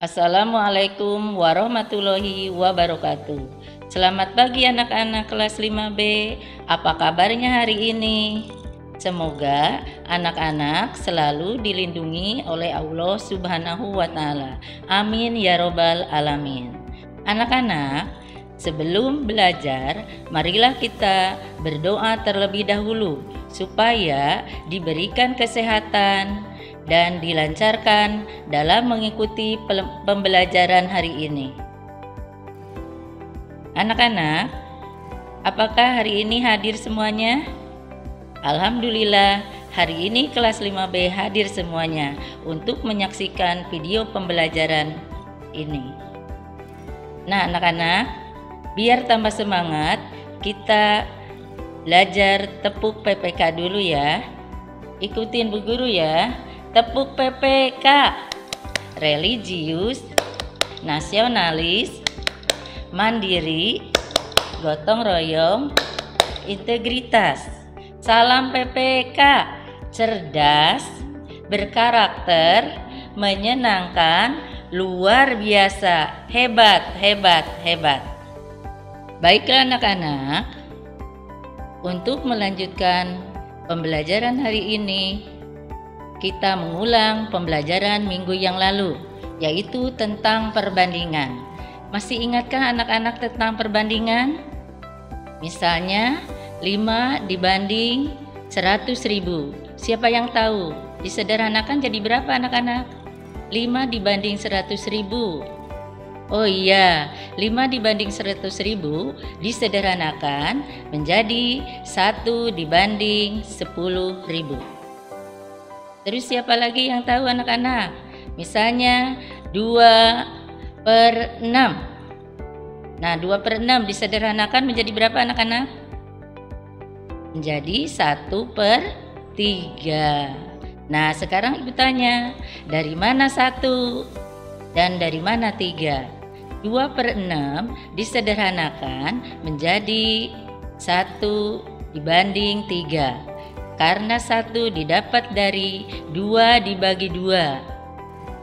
Assalamualaikum warahmatullahi wabarakatuh. Selamat pagi anak-anak kelas 5B. Apa kabarnya hari ini? Semoga anak-anak selalu dilindungi oleh Allah Subhanahu wa Ta'ala. Amin ya Robbal Alamin. Anak-anak, sebelum belajar, marilah kita berdoa terlebih dahulu supaya diberikan kesehatan dan dilancarkan dalam mengikuti pembelajaran hari ini. Anak-anak, apakah hari ini hadir semuanya? Alhamdulillah, hari ini kelas 5B hadir semuanya untuk menyaksikan video pembelajaran ini. Nah, anak-anak, biar tambah semangat, kita belajar tepuk PPK dulu ya. Ikutin Bu Guru ya. Tepuk PPK: religius, nasionalis, mandiri, gotong royong, integritas. Salam PPK: cerdas, berkarakter, menyenangkan, luar biasa, hebat, hebat, hebat. Baiklah anak-anak, untuk melanjutkan pembelajaran hari ini, kita mengulang pembelajaran minggu yang lalu, yaitu tentang perbandingan. Masih ingatkah anak-anak tentang perbandingan? Misalnya 5 dibanding 100.000. Siapa yang tahu? Disederhanakan jadi berapa anak-anak? 5 dibanding 100.000. Oh iya, 5 dibanding 100.000 disederhanakan menjadi 1 dibanding 10.000. Terus siapa lagi yang tahu anak-anak? Misalnya 2/6. Nah, 2/6 disederhanakan menjadi berapa anak-anak? Menjadi 1/3. Nah, sekarang ibu tanya, dari mana 1 dan dari mana 3? 2/6 disederhanakan menjadi 1 dibanding 3. Karena 1 didapat dari 2 dibagi 2.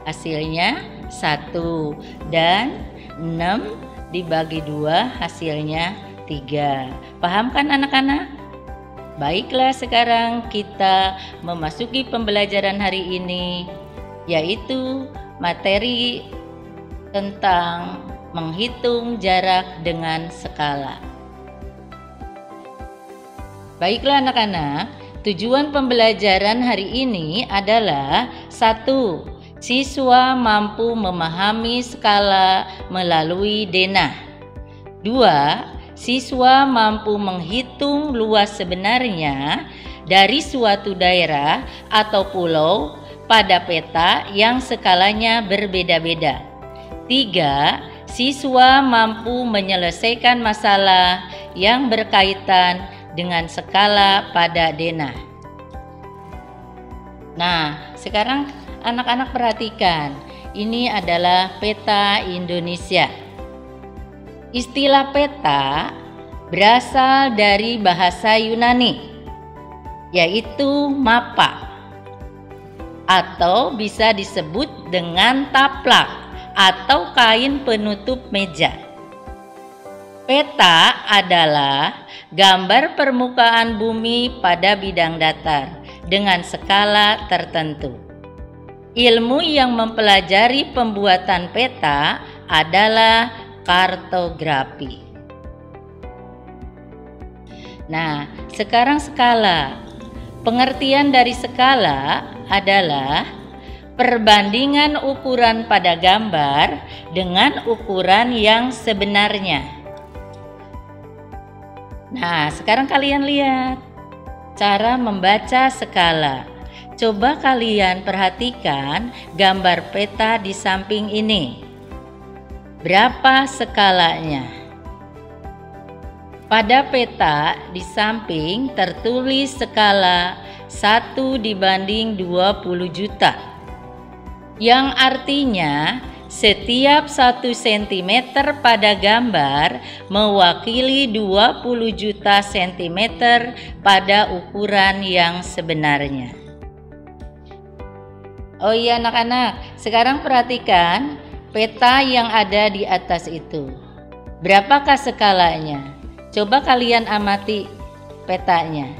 Hasilnya 1. Dan 6 dibagi 2 hasilnya 3. Paham kan anak-anak? Baiklah, sekarang kita memasuki pembelajaran hari ini, yaitu materi tentang menghitung jarak dengan skala. Baiklah anak-anak, tujuan pembelajaran hari ini adalah 1. Siswa mampu memahami skala melalui denah. 2. Siswa mampu menghitung luas sebenarnya dari suatu daerah atau pulau pada peta yang skalanya berbeda-beda. 3. Siswa mampu menyelesaikan masalah yang berkaitan dengan skala pada denah. Nah, sekarang anak-anak perhatikan, ini adalah peta Indonesia. Istilah peta berasal dari bahasa Yunani, yaitu mapa, atau bisa disebut dengan taplak atau kain penutup meja. Peta adalah gambar permukaan bumi pada bidang datar dengan skala tertentu. Ilmu yang mempelajari pembuatan peta adalah kartografi. Nah, sekarang skala. Pengertian dari skala adalah perbandingan ukuran pada gambar dengan ukuran yang sebenarnya. Nah, sekarang kalian lihat cara membaca skala. Coba kalian perhatikan gambar peta di samping ini. Berapa skalanya? Pada peta di samping tertulis skala 1 dibanding 20 juta. Yang artinya setiap 1 cm pada gambar mewakili 20 juta cm pada ukuran yang sebenarnya. Oh iya anak-anak, sekarang perhatikan peta yang ada di atas itu. Berapakah skalanya? Coba kalian amati petanya.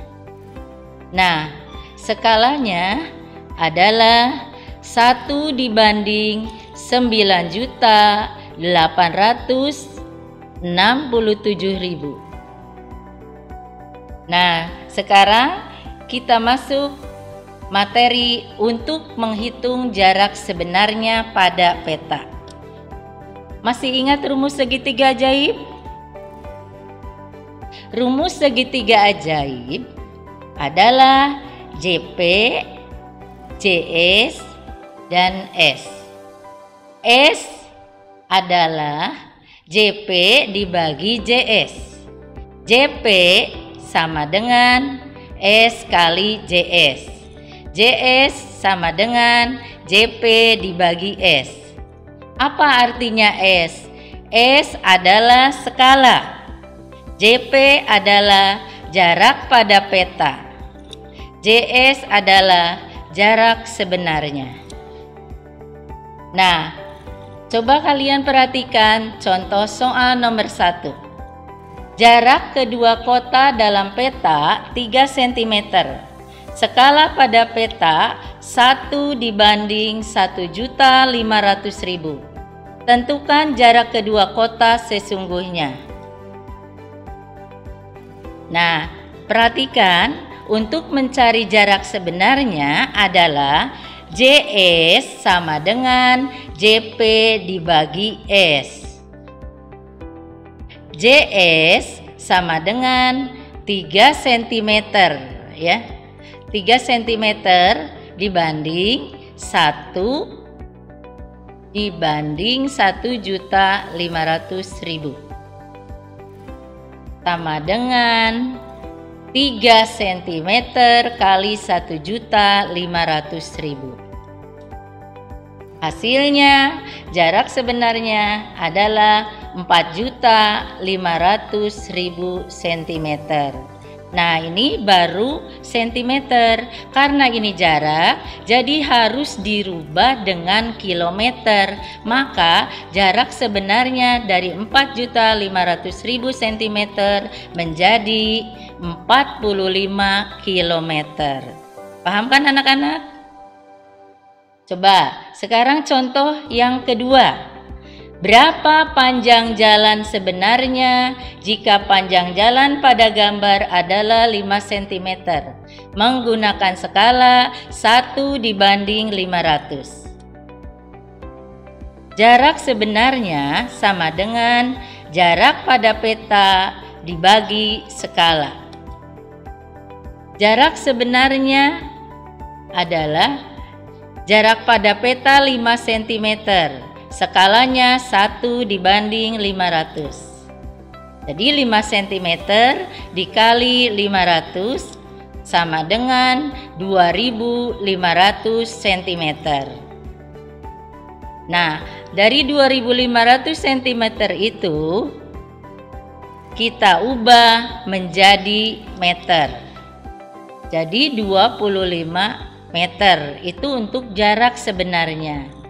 Nah, skalanya adalah 1.867.000. Nah, sekarang kita masuk materi untuk menghitung jarak sebenarnya pada peta. Masih ingat rumus segitiga ajaib? Rumus segitiga ajaib adalah JP, JS, dan S. S adalah JP dibagi JS. JP sama dengan S kali JS. JS sama dengan JP dibagi S. Apa artinya S? S adalah skala. JP adalah jarak pada peta. JS adalah jarak sebenarnya. Nah, coba kalian perhatikan contoh soal nomor 1. Jarak kedua kota dalam peta 3 cm. Skala pada peta 1/1.500.000. Tentukan jarak kedua kota sesungguhnya. Nah, perhatikan untuk mencari jarak sebenarnya adalah JS sama dengan JP dibagi S. JS sama dengan 3 cm ya. 3 cm dibanding 1/1.500.000 sama dengan 3 cm kali 1.500.000. Hasilnya jarak sebenarnya adalah 4.500.000 cm. Nah, ini baru centimeter. Karena ini jarak, jadi harus dirubah dengan kilometer. Maka jarak sebenarnya dari 4.500.000 cm menjadi 45 km. Paham kan anak-anak? Coba sekarang contoh yang kedua. Berapa panjang jalan sebenarnya jika panjang jalan pada gambar adalah 5 cm menggunakan skala 1/500. Jarak sebenarnya sama dengan jarak pada peta dibagi skala. Jarak sebenarnya adalah jarak pada peta 5 cm. Skalanya 1/500. Jadi 5 cm dikali 500 sama dengan 2.500 cm. Nah, dari 2.500 cm itu kita ubah menjadi meter. Jadi 25 meter itu untuk jarak sebenarnya.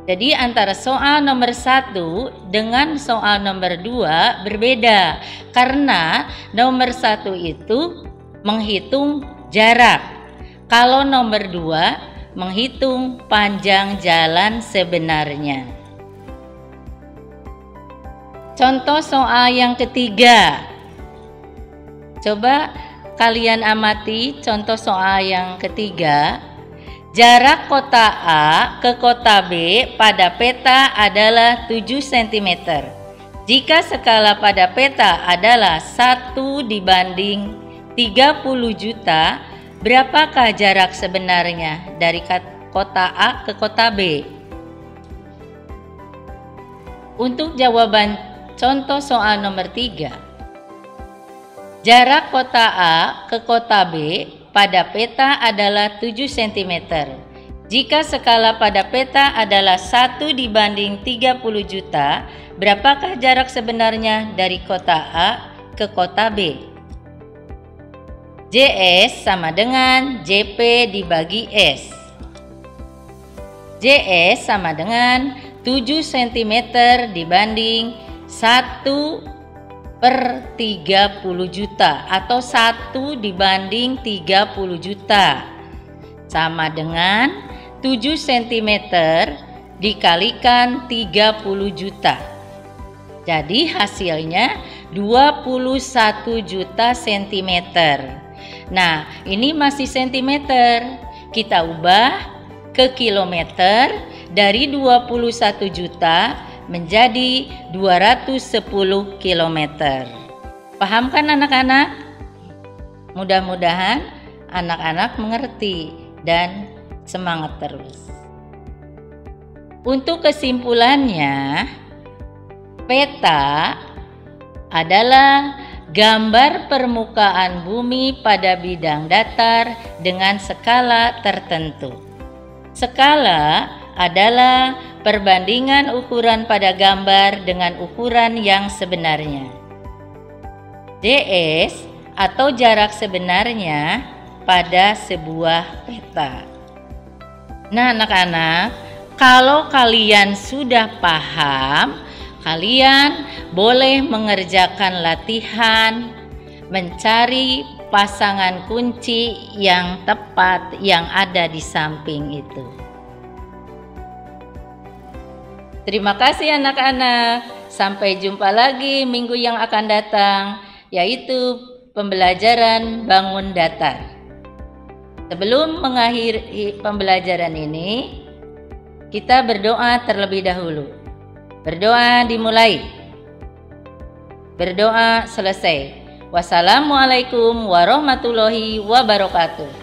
Jadi antara soal nomor 1 dengan soal nomor 2 berbeda. Karena nomor 1 itu menghitung jarak. Kalau nomor 2 menghitung panjang jalan sebenarnya. Contoh soal yang ketiga. Coba kalian amati contoh soal yang ketiga. Jarak kota A ke kota B pada peta adalah 7 cm. Jika skala pada peta adalah 1/30 juta, berapakah jarak sebenarnya dari kota A ke kota B? Untuk jawaban contoh soal nomor 3. Jarak kota A ke kota B pada peta adalah 7 cm. Jika skala pada peta adalah 1/30 juta, berapakah jarak sebenarnya dari kota A ke kota B? JS sama dengan JP dibagi S. JS sama dengan 7 cm dibanding 1/30 juta atau 1 dibanding 30 juta. Sama dengan 7 cm dikalikan 30 juta. Jadi hasilnya 21 juta sentimeter. Nah, ini masih sentimeter. Kita ubah ke kilometer dari 21 juta menjadi 210 kilometer. Paham kan anak-anak? Mudah-mudahan anak-anak mengerti dan semangat terus. Untuk kesimpulannya, peta adalah gambar permukaan bumi pada bidang datar dengan skala tertentu. Skala adalah perbandingan ukuran pada gambar dengan ukuran yang sebenarnya. DS atau jarak sebenarnya pada sebuah peta. Nah, anak-anak, kalau kalian sudah paham, kalian boleh mengerjakan latihan mencari pasangan kunci yang tepat yang ada di samping itu. Terima kasih anak-anak. Sampai jumpa lagi minggu yang akan datang, yaitu pembelajaran bangun datar. Sebelum mengakhiri pembelajaran ini, kita berdoa terlebih dahulu. Berdoa dimulai. Berdoa selesai. Wassalamualaikum warahmatullahi wabarakatuh.